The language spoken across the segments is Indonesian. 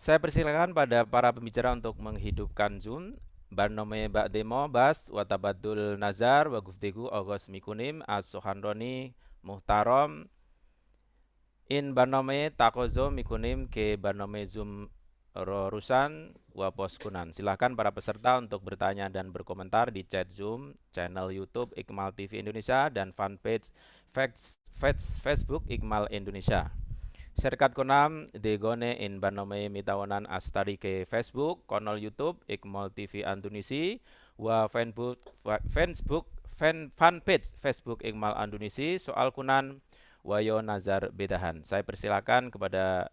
Saya persilakan pada para pembicara untuk menghidupkan Zoom. Barnome Bak Demo Bas Watabadul Nazar Waguftigu Ogos Mikunim As Sohandroni Muhtarom In Barnome Takozo Mikunim ke Barnome Zoom Rorusan Waposkunan. Silahkan para peserta untuk bertanya dan berkomentar di chat Zoom, channel YouTube Ikmal TV Indonesia, dan fanpage Facebook Ikmal Indonesia. Serkat konam degone in banome mitawanan astari ke Facebook, konol YouTube, Ikmal TV Andunisi, wa fanpage Facebook Ikmal Andunisi, soal kunan wayo nazar bedahan. Saya persilakan kepada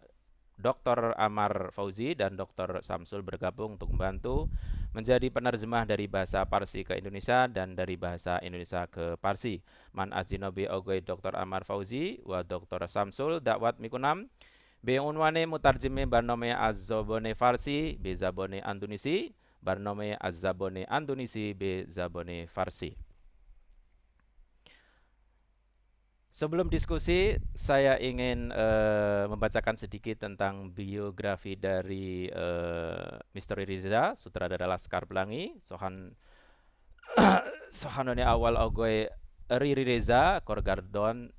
Dr. Amar Fauzi dan Dr. Samsul bergabung untuk membantu menjadi penerjemah dari bahasa Parsi ke Indonesia dan dari bahasa Indonesia ke Parsi. Man azinobi ogoi Dr. Amar Fauzi wa Dr. Samsul dakwat mikunam be unwane mutarjime barnome azzabone Farsi be zabone Andunisi barnome azzabone Andunisi be zabone Farsi. Sebelum diskusi, saya ingin membacakan sedikit tentang biografi dari Mr. Riza, sutradara Laskar Pelangi. Sohanone awal ogoy Riri Reza, Korgardon,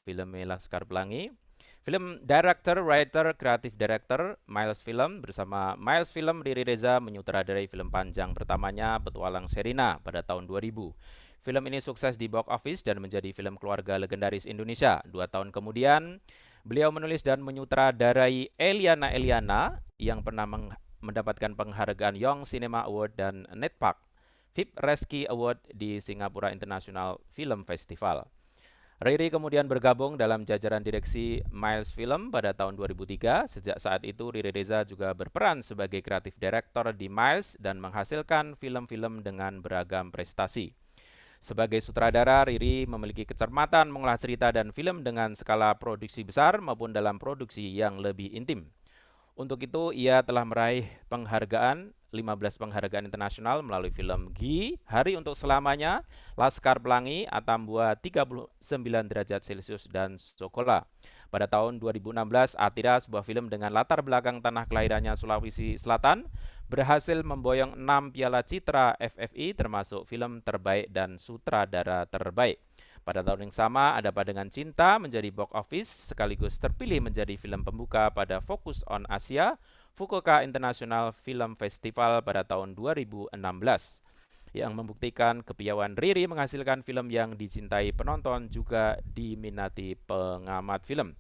film Laskar Pelangi. Film director, writer, creative director, Miles Film. Bersama Miles Film, Riri Reza menyutradarai film panjang pertamanya, Petualang Sherina, pada tahun 2000. Film ini sukses di box office dan menjadi film keluarga legendaris Indonesia. 2 tahun kemudian, beliau menulis dan menyutradarai Eliana Eliana yang pernah mendapatkan penghargaan Young Cinema Award dan NEDPAC VIP Reski Award di Singapura International Film Festival. Riri kemudian bergabung dalam jajaran direksi Miles Film pada tahun 2003. Sejak saat itu, Riri Reza juga berperan sebagai kreatif direktur di Miles dan menghasilkan film-film dengan beragam prestasi. Sebagai sutradara, Riri memiliki kecermatan mengolah cerita dan film dengan skala produksi besar maupun dalam produksi yang lebih intim. Untuk itu, ia telah meraih 15 penghargaan internasional melalui film Gi, Hari Untuk Selamanya, Laskar Pelangi, Atambua 39 derajat Celcius, dan Sokola. Pada tahun 2016, Atira, sebuah film dengan latar belakang tanah kelahirannya Sulawesi Selatan, berhasil memboyong 6 piala citra FFI termasuk film terbaik dan sutradara terbaik. Pada tahun yang sama, Ada Dengan Cinta menjadi box office sekaligus terpilih menjadi film pembuka pada Focus on Asia Fukuoka International Film Festival pada tahun 2016 yang membuktikan kepiawaian Riri menghasilkan film yang dicintai penonton juga diminati pengamat film.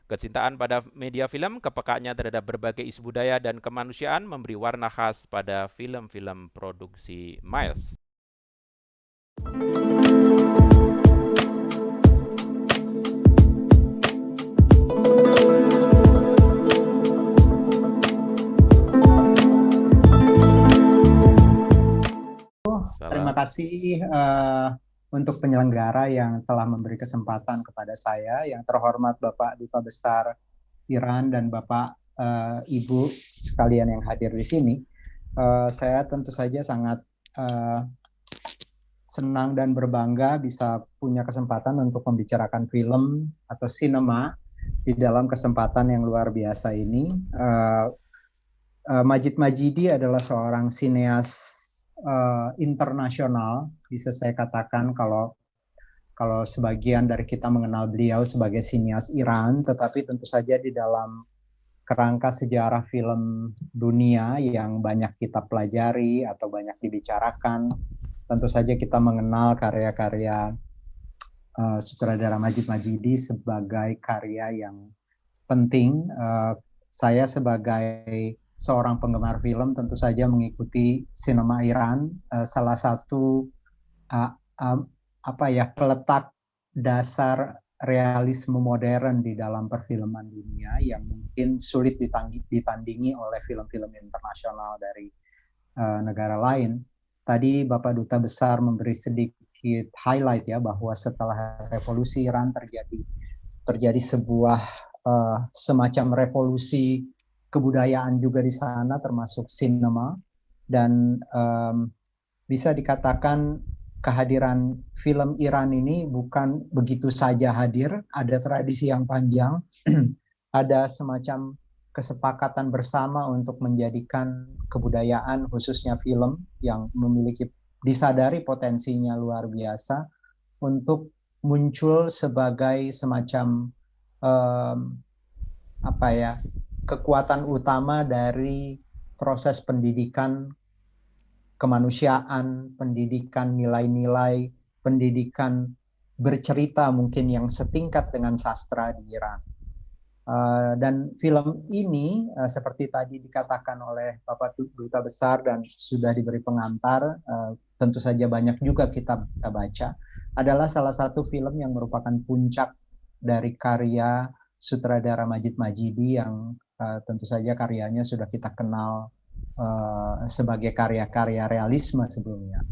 Kecintaan pada media film, kepekaannya terhadap berbagai isu budaya dan kemanusiaan memberi warna khas pada film-film produksi Miles. Terima kasih untuk penyelenggara yang telah memberi kesempatan kepada saya, yang terhormat Bapak Duta Besar Iran dan Bapak Ibu sekalian yang hadir di sini. Saya tentu saja sangat senang dan berbangga bisa punya kesempatan untuk membicarakan film atau sinema di dalam kesempatan yang luar biasa ini. Majid Majidi adalah seorang sineas internasional, bisa saya katakan kalau sebagian dari kita mengenal beliau sebagai sineas Iran, tetapi tentu saja di dalam kerangka sejarah film dunia yang banyak kita pelajari atau banyak dibicarakan, tentu saja kita mengenal karya-karya sutradara Majid Majidi sebagai karya yang penting. Saya sebagai seorang penggemar film tentu saja mengikuti sinema Iran, salah satu peletak dasar realisme modern di dalam perfilman dunia yang mungkin sulit ditandingi oleh film-film internasional dari negara lain. Tadi Bapak Duta Besar memberi sedikit highlight ya, bahwa setelah revolusi Iran terjadi sebuah semacam revolusi kebudayaan juga di sana, termasuk sinema, dan bisa dikatakan kehadiran film Iran ini bukan begitu saja hadir, ada tradisi yang panjang, ada semacam kesepakatan bersama untuk menjadikan kebudayaan khususnya film yang memiliki disadari potensinya luar biasa untuk muncul sebagai semacam um, apa ya, kekuatan utama dari proses pendidikan kemanusiaan, pendidikan nilai-nilai, pendidikan bercerita mungkin yang setingkat dengan sastra di Iran. Dan film ini seperti tadi dikatakan oleh Bapak Duta Besar dan sudah diberi pengantar, tentu saja banyak juga kita baca, adalah salah satu film yang merupakan puncak dari karya sutradara Majid Majidi yang tentu saja karyanya sudah kita kenal sebagai karya-karya realisme sebelumnya.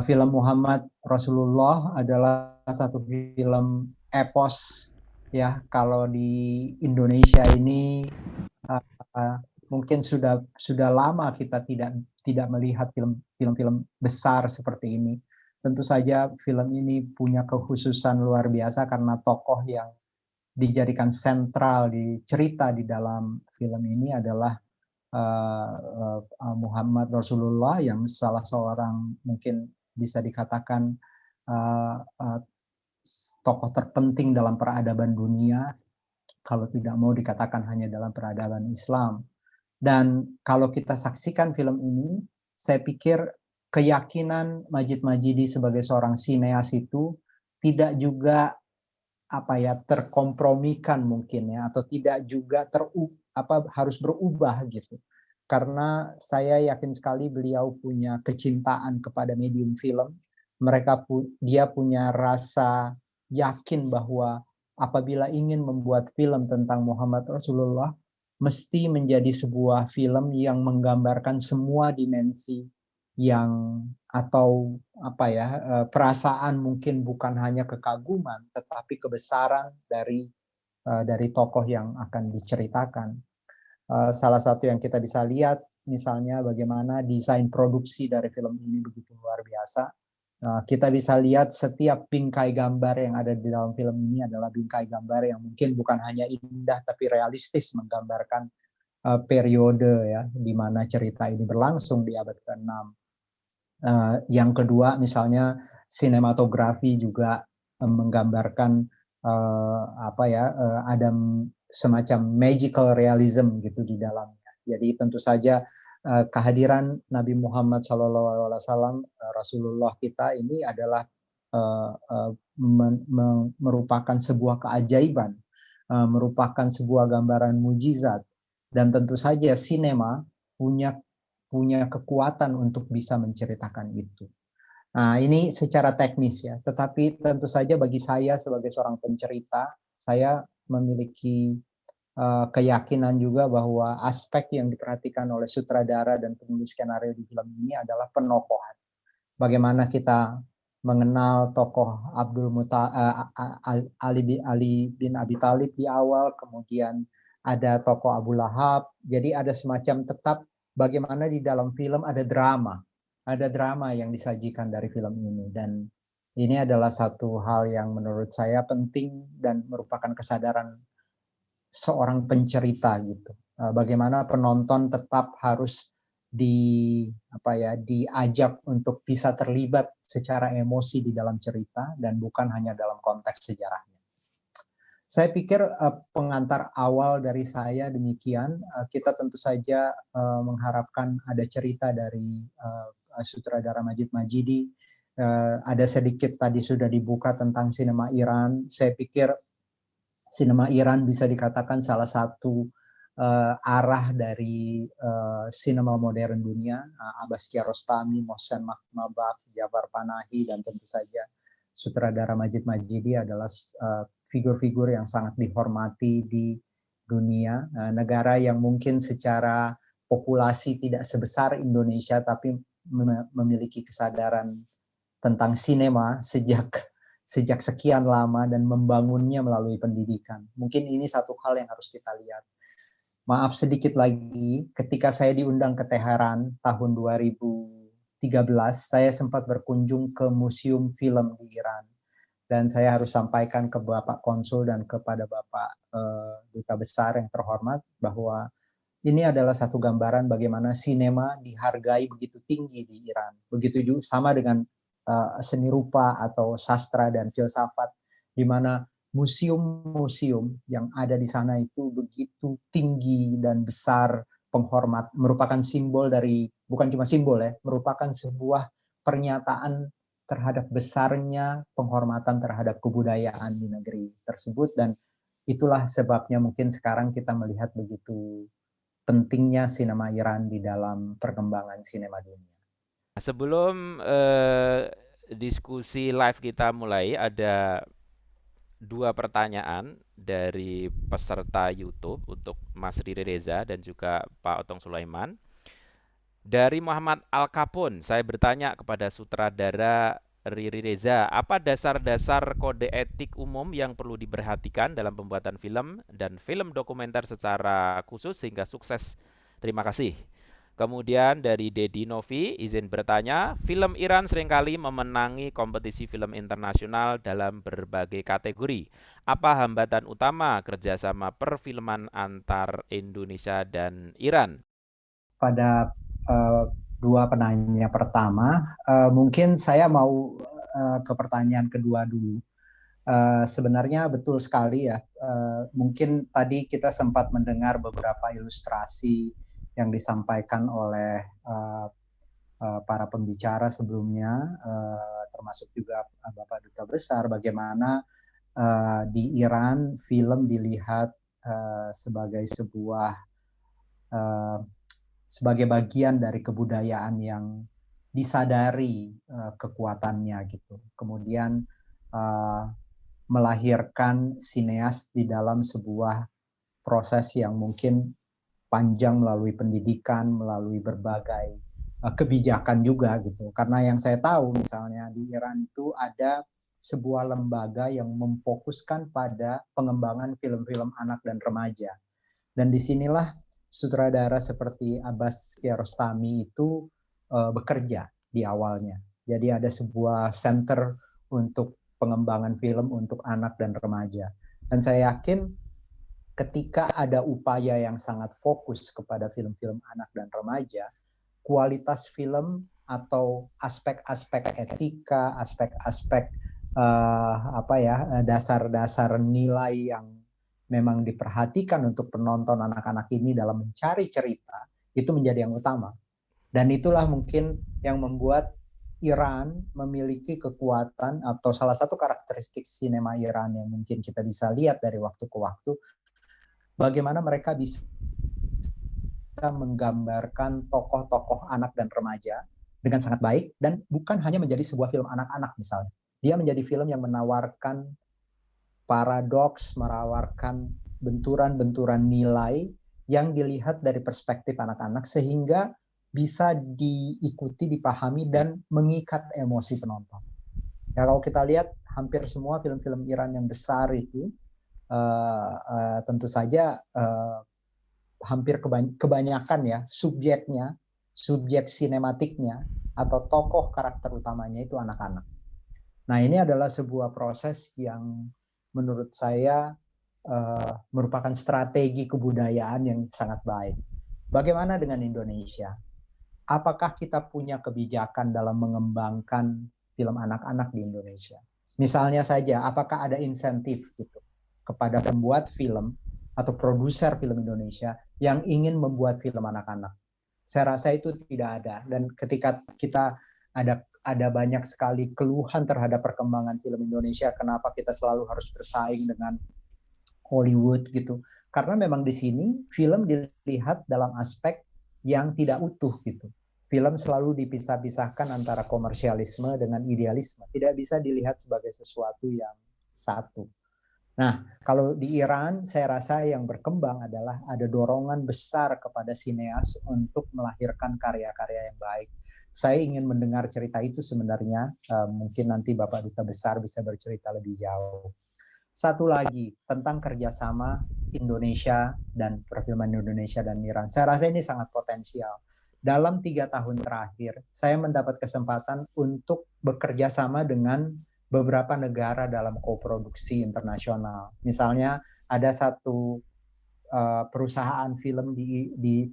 Film Muhammad Rasulullah adalah satu film epos ya, kalau di Indonesia ini mungkin sudah lama kita tidak melihat film-film besar seperti ini. Tentu saja film ini punya kekhususan luar biasa karena tokoh yang dijadikan sentral di cerita di dalam film ini adalah Muhammad Rasulullah yang salah seorang mungkin bisa dikatakan tokoh terpenting dalam peradaban dunia, kalau tidak mau dikatakan hanya dalam peradaban Islam. Dan kalau kita saksikan film ini, saya pikir keyakinan Majid Majidi sebagai seorang sineas itu tidak juga terkompromikan mungkin ya, atau tidak juga harus berubah gitu. Karena saya yakin sekali beliau punya kecintaan kepada medium film. Dia punya rasa yakin bahwa apabila ingin membuat film tentang Muhammad Rasulullah, mesti menjadi sebuah film yang menggambarkan semua dimensi yang atau perasaan, mungkin bukan hanya kekaguman tetapi kebesaran dari tokoh yang akan diceritakan. Salah satu yang kita bisa lihat misalnya bagaimana desain produksi dari film ini begitu luar biasa. Kita bisa lihat setiap bingkai gambar yang ada di dalam film ini adalah bingkai gambar yang mungkin bukan hanya indah tapi realistis, menggambarkan periode ya di mana cerita ini berlangsung di abad ke-6. Yang kedua misalnya sinematografi juga menggambarkan ada semacam magical realism gitu di dalamnya. Jadi tentu saja kehadiran Nabi Muhammad SAW, Rasulullah kita ini adalah merupakan sebuah keajaiban, merupakan sebuah gambaran mujizat, dan tentu saja sinema punya kekuatan untuk bisa menceritakan itu. Nah, ini secara teknis ya, tetapi tentu saja bagi saya sebagai seorang pencerita, saya memiliki keyakinan juga bahwa aspek yang diperhatikan oleh sutradara dan penulis skenario di film ini adalah penokohan. Bagaimana kita mengenal tokoh Ali bin Abi Thalib di awal, kemudian ada tokoh Abu Lahab. Jadi ada semacam tetap bagaimana di dalam film ada drama yang disajikan dari film ini, dan ini adalah satu hal yang menurut saya penting dan merupakan kesadaran seorang pencerita gitu. Bagaimana penonton tetap harus diajak untuk bisa terlibat secara emosi di dalam cerita dan bukan hanya dalam konteks sejarahnya. Saya pikir pengantar awal dari saya demikian. Kita tentu saja mengharapkan ada cerita dari sutradara Majid Majidi. Ada sedikit tadi sudah dibuka tentang sinema Iran. Saya pikir sinema Iran bisa dikatakan salah satu arah dari sinema modern dunia. Abbas Kiarostami, Mohsen Makhmalbaf, Jafar Panahi, dan tentu saja sutradara Majid Majidi adalah figur-figur yang sangat dihormati di dunia. Negara yang mungkin secara populasi tidak sebesar Indonesia, tapi memiliki kesadaran tentang sinema sejak sekian lama dan membangunnya melalui pendidikan. Mungkin ini satu hal yang harus kita lihat. Maaf sedikit lagi, ketika saya diundang ke Teheran tahun 2013, saya sempat berkunjung ke museum film di Iran. dan saya harus sampaikan ke Bapak Konsul dan kepada Bapak Duta Besar yang terhormat bahwa ini adalah satu gambaran bagaimana sinema dihargai begitu tinggi di Iran. Begitu juga sama dengan seni rupa atau sastra dan filsafat, di mana museum-museum yang ada di sana itu begitu tinggi dan besar, merupakan simbol dari, bukan cuma simbol ya, merupakan sebuah pernyataan terhadap besarnya penghormatan terhadap kebudayaan di negeri tersebut, dan itulah sebabnya mungkin sekarang kita melihat begitu pentingnya sinema Iran di dalam perkembangan sinema dunia. Sebelum diskusi live kita mulai, ada dua pertanyaan dari peserta YouTube untuk Mas Riri Reza dan juga Pak Otong Sulaiman. Dari Muhammad Al Kapun, saya bertanya kepada sutradara Riri Reza, apa dasar-dasar kode etik umum yang perlu diperhatikan dalam pembuatan film dan film dokumenter secara khusus sehingga sukses? Terima kasih. Kemudian dari Dedi Novi, izin bertanya, film Iran seringkali memenangi kompetisi film internasional dalam berbagai kategori. Apa hambatan utama kerjasama perfilman antar Indonesia dan Iran? Pada dua penanya pertama, mungkin saya mau ke pertanyaan kedua dulu. Sebenarnya betul sekali ya, mungkin tadi kita sempat mendengar beberapa ilustrasi yang disampaikan oleh para pembicara sebelumnya, termasuk juga Bapak Duta Besar, bagaimana di Iran film dilihat sebagai sebagai bagian dari kebudayaan yang disadari kekuatannya gitu. Kemudian melahirkan sineas di dalam sebuah proses yang mungkin panjang melalui pendidikan, melalui berbagai kebijakan juga gitu. Karena yang saya tahu misalnya di Iran itu ada sebuah lembaga yang memfokuskan pada pengembangan film-film anak dan remaja. Dan disinilah sutradara seperti Abbas Kiarostami itu bekerja di awalnya. Jadi ada sebuah center untuk pengembangan film untuk anak dan remaja. Dan saya yakin ketika ada upaya yang sangat fokus kepada film-film anak dan remaja, kualitas film atau aspek-aspek etika, aspek-aspek dasar-dasar nilai yang memang diperhatikan untuk penonton anak-anak ini dalam mencari cerita, itu menjadi yang utama. Dan itulah mungkin yang membuat Iran memiliki kekuatan, atau salah satu karakteristik sinema Iran yang mungkin kita bisa lihat dari waktu ke waktu, bagaimana mereka bisa menggambarkan tokoh-tokoh anak dan remaja dengan sangat baik, dan bukan hanya menjadi sebuah film anak-anak misalnya. Dia menjadi film yang menawarkan paradoks, menawarkan benturan-benturan nilai yang dilihat dari perspektif anak-anak sehingga bisa diikuti, dipahami, dan mengikat emosi penonton. Ya, kalau kita lihat hampir semua film-film Iran yang besar itu tentu saja hampir kebanyakan ya subjek sinematiknya atau tokoh karakter utamanya itu anak-anak. Nah, ini adalah sebuah proses yang menurut saya merupakan strategi kebudayaan yang sangat baik. Bagaimana dengan Indonesia? Apakah kita punya kebijakan dalam mengembangkan film anak-anak di Indonesia? Misalnya saja, apakah ada insentif gitu kepada pembuat film atau produser film Indonesia yang ingin membuat film anak-anak? Saya rasa itu tidak ada. Dan ketika kita ada banyak sekali keluhan terhadap perkembangan film Indonesia, kenapa kita selalu harus bersaing dengan Hollywood gitu. Karena memang di sini film dilihat dalam aspek yang tidak utuh gitu. Film selalu dipisah-pisahkan antara komersialisme dengan idealisme. Tidak bisa dilihat sebagai sesuatu yang satu. Nah, kalau di Iran, saya rasa yang berkembang adalah ada dorongan besar kepada sineas untuk melahirkan karya-karya yang baik. Saya ingin mendengar cerita itu sebenarnya. Mungkin nanti Bapak Duta Besar bisa bercerita lebih jauh. Satu lagi, tentang kerjasama Indonesia dan perfilman Indonesia dan Iran. Saya rasa ini sangat potensial. Dalam 3 tahun terakhir, saya mendapat kesempatan untuk bekerja sama dengan beberapa negara dalam koproduksi internasional. Misalnya ada satu perusahaan film di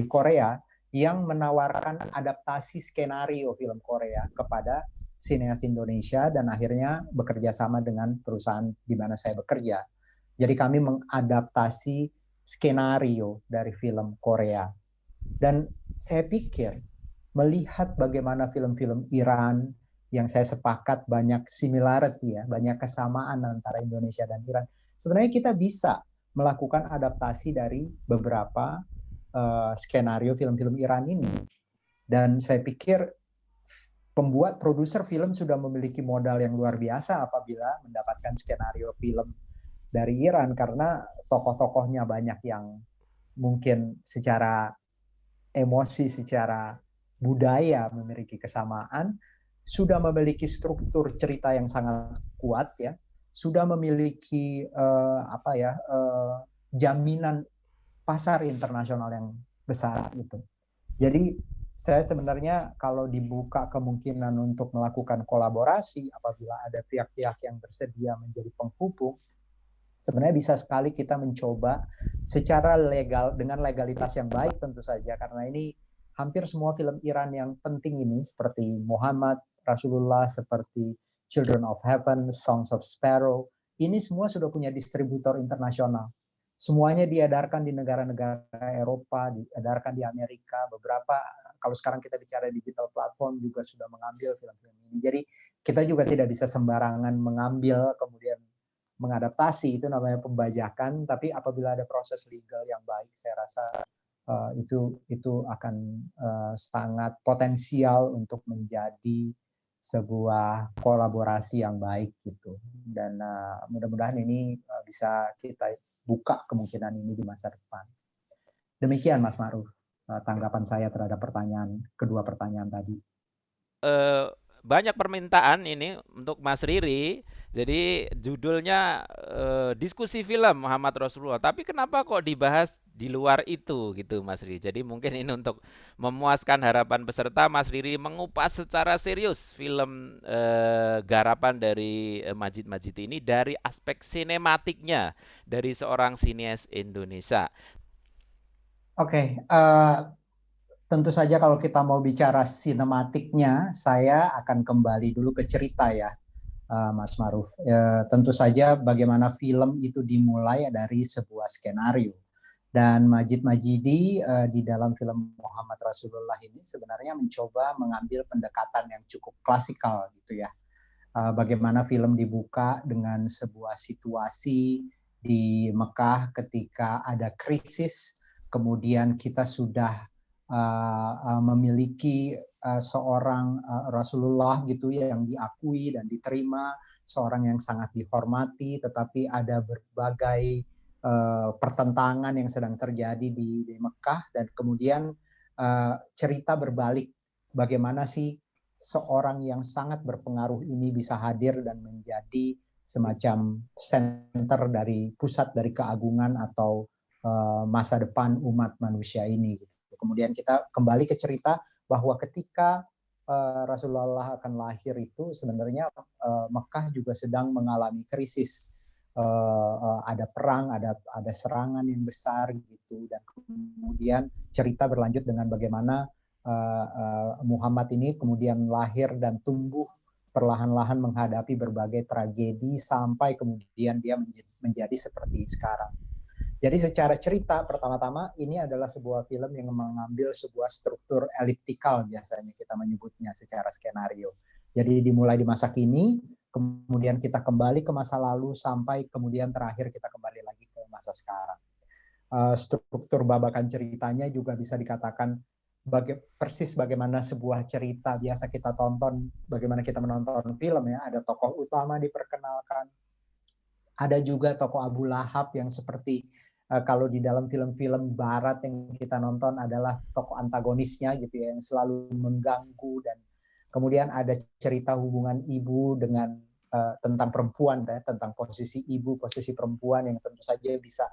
Korea yang menawarkan adaptasi skenario film Korea kepada sineas Indonesia dan akhirnya bekerja sama dengan perusahaan di mana saya bekerja. Jadi kami mengadaptasi skenario dari film Korea. Dan saya pikir melihat bagaimana film-film Iran yang saya sepakat banyak similarity ya, banyak kesamaan antara Indonesia dan Iran. Sebenarnya kita bisa melakukan adaptasi dari beberapa skenario film-film Iran ini. Dan saya pikir pembuat produser film sudah memiliki modal yang luar biasa apabila mendapatkan skenario film dari Iran karena tokoh-tokohnya banyak yang mungkin secara emosi, secara budaya memiliki kesamaan, sudah memiliki struktur cerita yang sangat kuat ya, sudah memiliki jaminan pasar internasional yang besar gitu. Jadi saya sebenarnya kalau dibuka kemungkinan untuk melakukan kolaborasi apabila ada pihak-pihak yang bersedia menjadi penghubung, sebenarnya bisa sekali kita mencoba secara legal dengan legalitas yang baik tentu saja karena ini hampir semua film Iran yang penting ini seperti Muhammad, Rasulullah, seperti Children of Heaven, Songs of Sparrow, ini semua sudah punya distributor internasional. Semuanya diedarkan di negara-negara Eropa, diedarkan di Amerika, beberapa kalau sekarang kita bicara digital platform juga sudah mengambil film-film ini. Jadi kita juga tidak bisa sembarangan mengambil kemudian mengadaptasi, itu namanya pembajakan, tapi apabila ada proses legal yang baik saya rasa itu akan sangat potensial untuk menjadi sebuah kolaborasi yang baik gitu. Dan mudah-mudahan ini bisa kita buka kemungkinan ini di masa depan. Demikian Mas Ma'ruf tanggapan saya terhadap kedua pertanyaan tadi. Banyak permintaan ini untuk Mas Riri. Jadi judulnya diskusi film Muhammad Rasulullah. Tapi kenapa kok dibahas di luar itu gitu Mas Riri? Jadi mungkin ini untuk memuaskan harapan peserta, Mas Riri mengupas secara serius film garapan dari Majid Majid ini dari aspek sinematiknya dari seorang sinias Indonesia. Oke, tentu saja kalau kita mau bicara sinematiknya, saya akan kembali dulu ke cerita ya, Mas Ma'ruf. Tentu saja bagaimana film itu dimulai dari sebuah skenario. Dan Majid Majidi di dalam film Muhammad Rasulullah ini sebenarnya mencoba mengambil pendekatan yang cukup klasikal gitu ya. Bagaimana film dibuka dengan sebuah situasi di Mekah ketika ada krisis, kemudian kita sudah memiliki seorang Rasulullah gitu ya yang diakui dan diterima, seorang yang sangat dihormati, tetapi ada berbagai pertentangan yang sedang terjadi di Mekah dan kemudian cerita berbalik bagaimana sih seorang yang sangat berpengaruh ini bisa hadir dan menjadi semacam center dari pusat dari keagungan atau masa depan umat manusia ini. Kemudian kita kembali ke cerita bahwa ketika Rasulullah akan lahir itu sebenarnya Mekah juga sedang mengalami krisis. Ada perang, ada serangan yang besar gitu, dan kemudian cerita berlanjut dengan bagaimana Muhammad ini kemudian lahir dan tumbuh perlahan-lahan menghadapi berbagai tragedi sampai kemudian dia menjadi seperti sekarang. Jadi secara cerita pertama-tama ini adalah sebuah film yang mengambil sebuah struktur eliptikal biasanya kita menyebutnya secara skenario. Jadi dimulai di masa kini, kemudian kita kembali ke masa lalu sampai kemudian terakhir kita kembali lagi ke masa sekarang. Struktur babakan ceritanya juga bisa dikatakan persis bagaimana sebuah cerita biasa kita tonton, bagaimana kita menonton film ya, ada tokoh utama diperkenalkan, ada juga tokoh Abu Lahab yang seperti kalau di dalam film-film barat yang kita nonton adalah tokoh antagonisnya gitu ya, yang selalu mengganggu, dan kemudian ada cerita hubungan ibu dengan tentang perempuan ya, tentang posisi ibu, posisi perempuan yang tentu saja bisa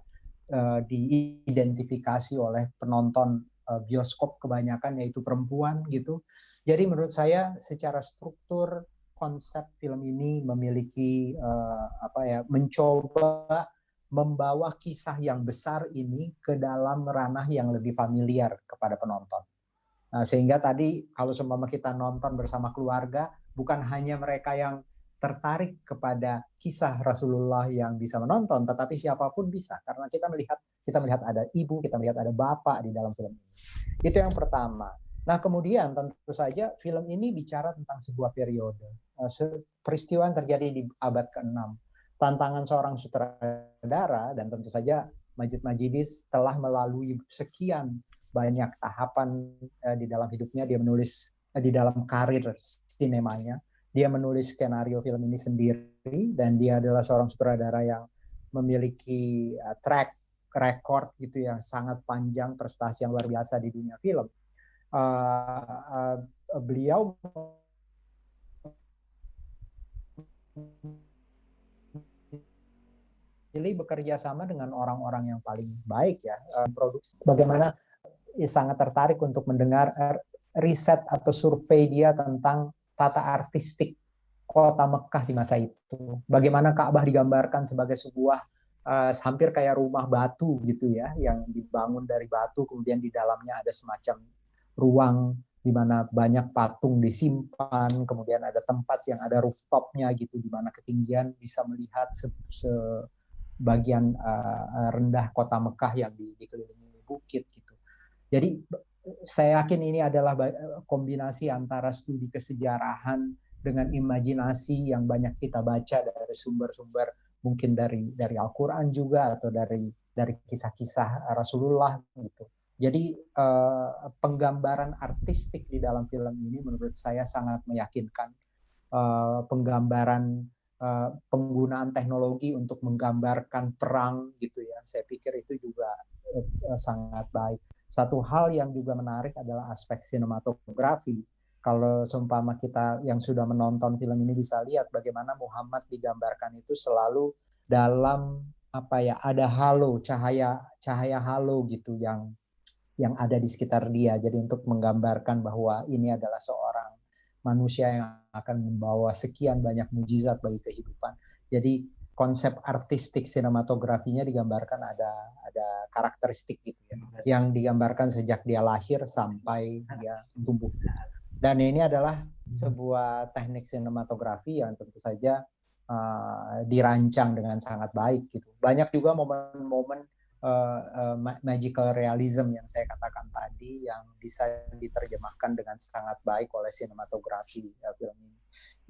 diidentifikasi oleh penonton bioskop kebanyakan yaitu perempuan gitu. Jadi menurut saya secara struktur, konsep film ini memiliki mencoba membawa kisah yang besar ini ke dalam ranah yang lebih familiar kepada penonton. Sehingga tadi kalau seumpama kita nonton bersama keluarga, bukan hanya mereka yang tertarik kepada kisah Rasulullah yang bisa menonton, tetapi siapapun bisa, karena kita melihat ada ibu, kita melihat ada bapak di dalam film ini. Itu yang pertama. Nah, kemudian tentu saja film ini bicara tentang sebuah periode, peristiwa yang terjadi di abad ke-6. Tantangan seorang sutradara, dan tentu saja Majid Majidis telah melalui sekian banyak tahapan di dalam hidupnya. Dia menulis di dalam karir sinemanya, dia menulis skenario film ini sendiri, dan dia adalah seorang sutradara yang memiliki track record gitu yang sangat panjang, prestasi yang luar biasa di dunia film. Beliau pilih bekerja sama dengan orang-orang yang paling baik ya, produksi. Bagaimana sangat tertarik untuk mendengar riset atau survei dia tentang tata artistik kota Mekah di masa itu. Bagaimana Ka'bah digambarkan sebagai sebuah hampir kayak rumah batu gitu ya, yang dibangun dari batu, kemudian di dalamnya ada semacam ruang di mana banyak patung disimpan, kemudian ada tempat yang ada rooftopnya gitu, di mana ketinggian bisa melihat sebagian rendah kota Mekah yang dikelilingi bukit gitu. Jadi saya yakin ini adalah kombinasi antara studi kesejarahan dengan imajinasi yang banyak kita baca dari sumber-sumber, mungkin dari Al-Quran juga, atau dari kisah-kisah Rasulullah gitu. Jadi penggambaran artistik di dalam film ini menurut saya sangat meyakinkan. Penggambaran penggunaan teknologi untuk menggambarkan perang gitu ya, saya pikir itu juga sangat baik. Satu hal yang juga menarik adalah aspek sinematografi. Kalau seumpama kita yang sudah menonton film ini bisa lihat bagaimana Muhammad digambarkan itu selalu dalam ada halo, cahaya halo gitu yang ada di sekitar dia. Jadi untuk menggambarkan bahwa ini adalah seorang manusia yang akan membawa sekian banyak mujizat bagi kehidupan. Jadi konsep artistik sinematografinya digambarkan ada karakteristik gitu ya, yang digambarkan sejak dia lahir sampai dia tumbuh. Dan ini adalah sebuah teknik sinematografi yang tentu saja dirancang dengan sangat baik gitu. Banyak juga momen-momen magical realism yang saya katakan tadi yang bisa diterjemahkan dengan sangat baik oleh sinematografi film ini.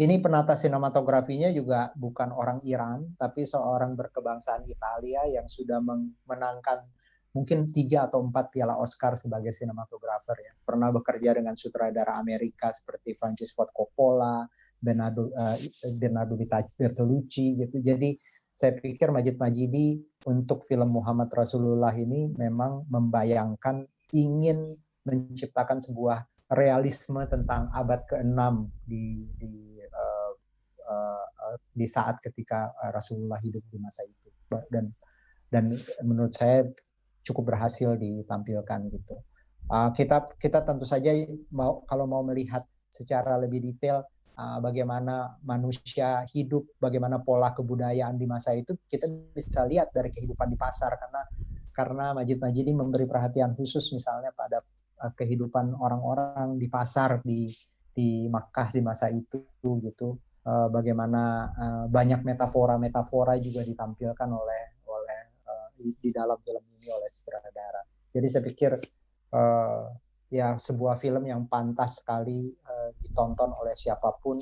Ini penata sinematografinya juga bukan orang Iran, tapi seorang berkebangsaan Italia yang sudah menangkan mungkin 3 atau 4 piala Oscar sebagai sinematografer ya. Pernah bekerja dengan sutradara Amerika seperti Francis Ford Coppola, Bernardo Bertolucci gitu. Jadi saya pikir Majid Majidi untuk film Muhammad Rasulullah ini memang membayangkan ingin menciptakan sebuah realisme tentang abad ke-6 di saat ketika Rasulullah hidup di masa itu. Dan menurut saya cukup berhasil ditampilkan gitu. Kita tentu saja kalau mau melihat secara lebih detail bagaimana manusia hidup, bagaimana pola kebudayaan di masa itu, kita bisa lihat dari kehidupan di pasar, karena Majid Majidi memberi perhatian khusus misalnya pada kehidupan orang-orang di pasar di Makkah di masa itu gitu. Bagaimana banyak metafora juga ditampilkan oleh di dalam film ini oleh sutradara. Jadi saya pikir ya sebuah film yang pantas sekali ditonton oleh siapapun,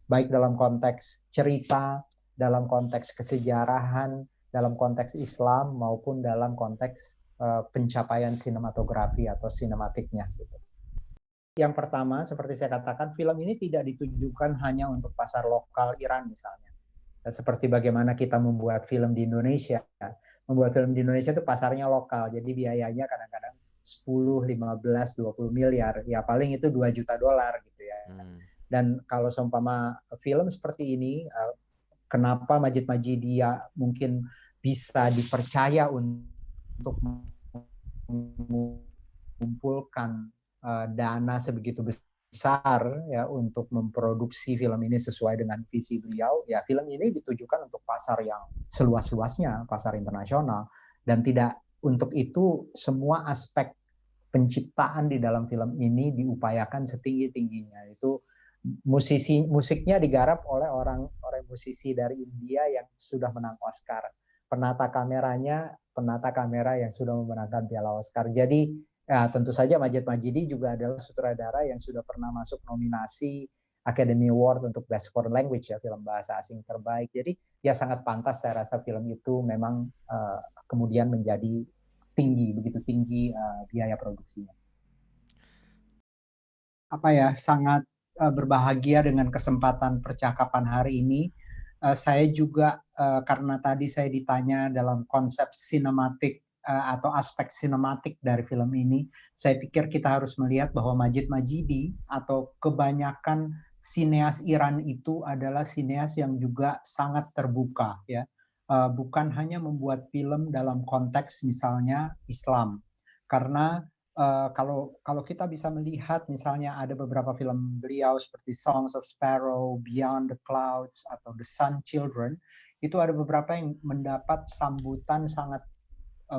baik dalam konteks cerita, dalam konteks kesejarahan, dalam konteks Islam, maupun dalam konteks pencapaian sinematografi atau sinematiknya. Yang pertama, seperti saya katakan, film ini tidak ditujukan hanya untuk pasar lokal Iran misalnya. Seperti bagaimana kita membuat film di Indonesia. Membuat film di Indonesia itu pasarnya lokal, jadi biayanya kadang-kadang 10, 15, 20 miliar. Ya paling itu 2 juta dolar gitu ya. Dan kalau seumpama film seperti ini, kenapa Majid Majidia mungkin bisa dipercaya untuk mengumpulkan dana sebegitu besar besar ya untuk memproduksi film ini sesuai dengan visi beliau. Ya film ini ditujukan untuk pasar yang seluas-luasnya, pasar internasional, dan tidak untuk itu semua aspek penciptaan di dalam film ini diupayakan setinggi-tingginya. Itu musiknya digarap oleh orang musisi dari India yang sudah menang Oscar. Penata kamera yang sudah memenangkan Piala Oscar. Jadi ya, tentu saja Majid Majidi juga adalah sutradara yang sudah pernah masuk nominasi Academy Award untuk Best Foreign Language ya, film bahasa asing terbaik. Jadi ya sangat pantas saya rasa film itu memang kemudian menjadi begitu tinggi biaya produksinya. Apa ya, sangat berbahagia dengan kesempatan percakapan hari ini. Saya juga karena tadi saya ditanya dalam konsep sinematik atau aspek sinematik dari film ini, saya pikir kita harus melihat bahwa Majid Majidi atau kebanyakan sineas Iran itu adalah sineas yang juga sangat terbuka ya. Bukan hanya membuat film dalam konteks misalnya Islam, karena kalau kita bisa melihat misalnya ada beberapa film beliau seperti Songs of Sparrow, Beyond the Clouds, atau The Sun Children, itu ada beberapa yang mendapat sambutan sangat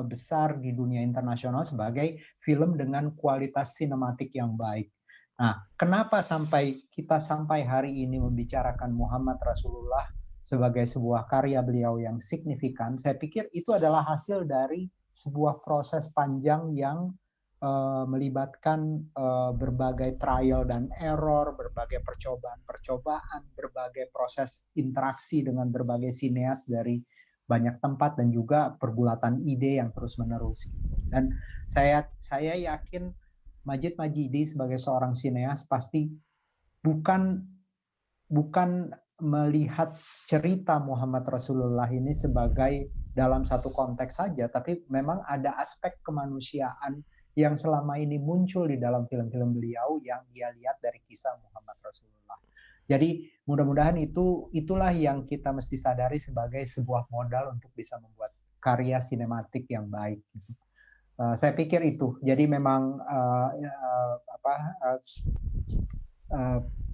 besar di dunia internasional sebagai film dengan kualitas sinematik yang baik. Nah, kenapa kita sampai hari ini membicarakan Muhammad Rasulullah sebagai sebuah karya beliau yang signifikan? Saya pikir itu adalah hasil dari sebuah proses panjang yang melibatkan berbagai trial dan error, berbagai percobaan, berbagai proses interaksi dengan berbagai sineas dari banyak tempat dan juga pergulatan ide yang terus-menerus. Dan saya yakin Majid Majidi sebagai seorang sineas pasti bukan melihat cerita Muhammad Rasulullah ini sebagai dalam satu konteks saja, tapi memang ada aspek kemanusiaan yang selama ini muncul di dalam film-film beliau yang dia lihat dari kisah Muhammad Rasulullah. Jadi mudah-mudahan itulah yang kita mesti sadari sebagai sebuah modal untuk bisa membuat karya sinematik yang baik. Saya pikir itu. Jadi memang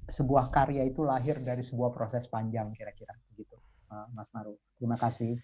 sebuah karya itu lahir dari sebuah proses panjang kira-kira begitu, Mas Maru. Terima kasih.